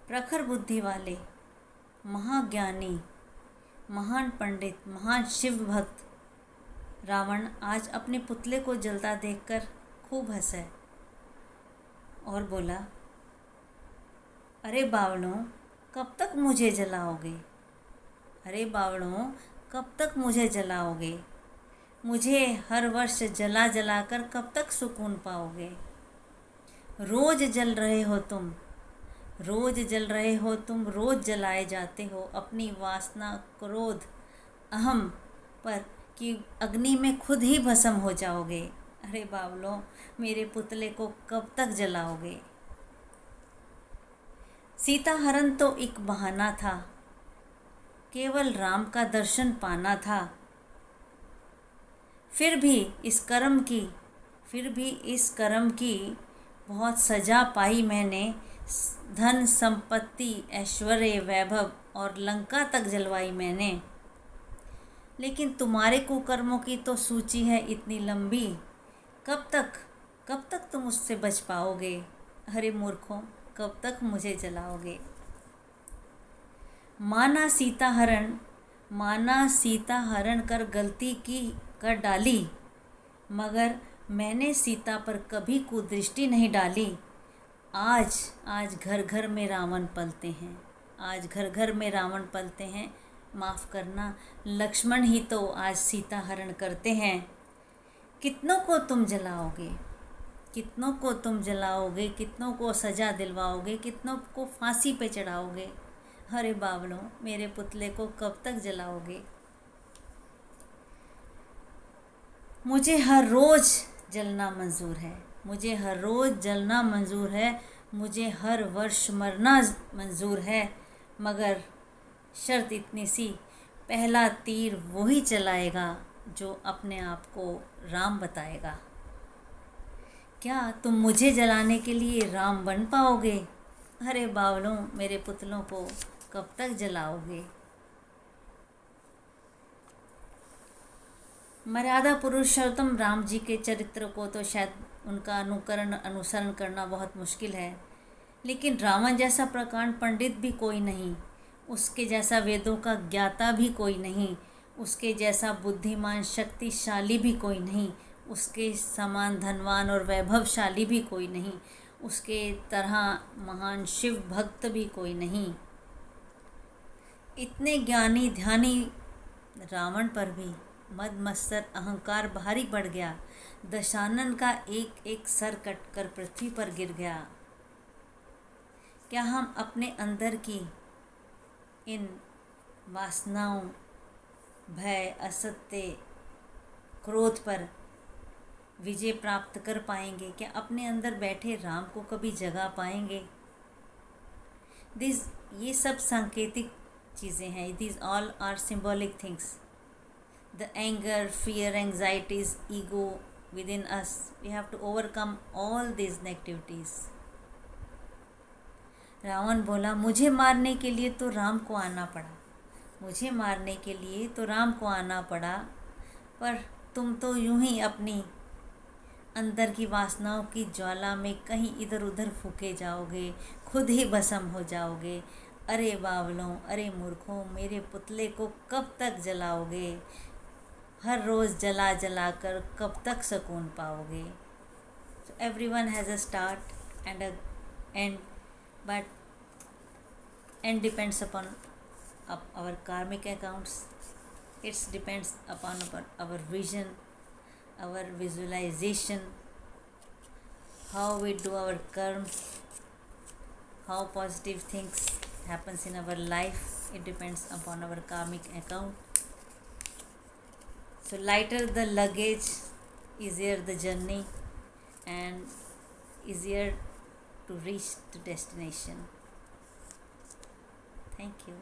प्रखर बुद्धि वाले, महाज्ञानी, महान पंडित, महान शिव भक्त रावण आज अपने पुतले को जलता देखकर खूब हंसा और बोला, अरे बावड़ों, कब तक मुझे जलाओगे? अरे बावड़ों, कब तक मुझे जलाओगे? मुझे हर वर्ष जला जलाकर कब तक सुकून पाओगे? रोज जल रहे हो तुम, रोज जल रहे हो तुम, रोज जलाए जाते हो अपनी वासना, क्रोध, अहम पर कि अग्नि में खुद ही भस्म हो जाओगे। अरे बावलों, मेरे पुतले को कब तक जलाओगे? सीता हरण तो एक बहाना था, केवल राम का दर्शन पाना था। फिर भी इस कर्म की बहुत सजा पाई मैंने। धन संपत्ति, ऐश्वर्य, वैभव और लंका तक जलवाई मैंने। लेकिन तुम्हारे कुकर्मों की तो सूची है इतनी लंबी, कब तक तुम उससे बच पाओगे? अरे मूर्खों, कब तक मुझे जलाओगे? माना सीता हरण कर गलती कर डाली, मगर मैंने सीता पर कभी कुदृष्टि नहीं डाली। आज घर घर में रावण पलते हैं, आज घर घर में रावण पलते हैं। माफ़ करना, लक्ष्मण ही तो आज सीता हरण करते हैं। कितनों को तुम जलाओगे? कितनों को तुम जलाओगे? कितनों को सज़ा दिलवाओगे? कितनों को फांसी पे चढ़ाओगे? अरे बावलों, मेरे पुतले को कब तक जलाओगे? मुझे हर रोज़ जलना मंजूर है, मुझे हर रोज़ जलना मंजूर है, मुझे हर वर्ष मरना मंजूर है, मगर शर्त इतनी सी, पहला तीर वही चलाएगा जो अपने आप को राम बताएगा। क्या तुम मुझे जलाने के लिए राम बन पाओगे? अरे बावलों, मेरे पुतलों को कब तक जलाओगे? मर्यादा पुरुषोत्तम राम जी के चरित्र को तो शायद उनका अनुसरण करना बहुत मुश्किल है, लेकिन रावण जैसा प्रकांड पंडित भी कोई नहीं, उसके जैसा वेदों का ज्ञाता भी कोई नहीं, उसके जैसा बुद्धिमान शक्तिशाली भी कोई नहीं, उसके समान धनवान और वैभवशाली भी कोई नहीं, उसके तरह महान शिव भक्त भी कोई नहीं। इतने ज्ञानी ध्यानी रावण पर भी मद मत्सर अहंकार भारी पड़ गया। दशानन का एक एक सर कटकर पृथ्वी पर गिर गया। क्या हम अपने अंदर की इन वासनाओं, भय, असत्य, क्रोध पर विजय प्राप्त कर पाएंगे? क्या अपने अंदर बैठे राम को कभी जगा पाएंगे? ये सब सांकेतिक चीज़ें हैं। These all are symbolic things. The anger, fear, anxieties, ego within us, we have to overcome all these negativities. Ravan बोला, मुझे मारने के लिए तो राम को आना पड़ा, मुझे मारने के लिए तो राम को आना पड़ा, पर तुम तो यूं ही अपनी अंदर की वासनाओं की ज्वाला में कहीं इधर उधर फूके जाओगे, खुद ही भस्म हो जाओगे। अरे बावलों, अरे मूर्खों, मेरे पुतले को कब तक जलाओगे? हर रोज़ जला जला कर कब तक सुकून पाओगे? So everyone has a start and a end, but end depends upon our karmic accounts. It depends upon our vision, our visualization, how we do our karma, how positive things happens in our life. It depends upon our karmic account. So lighter the luggage, easier the journey, and easier to reach the destination. Thank you.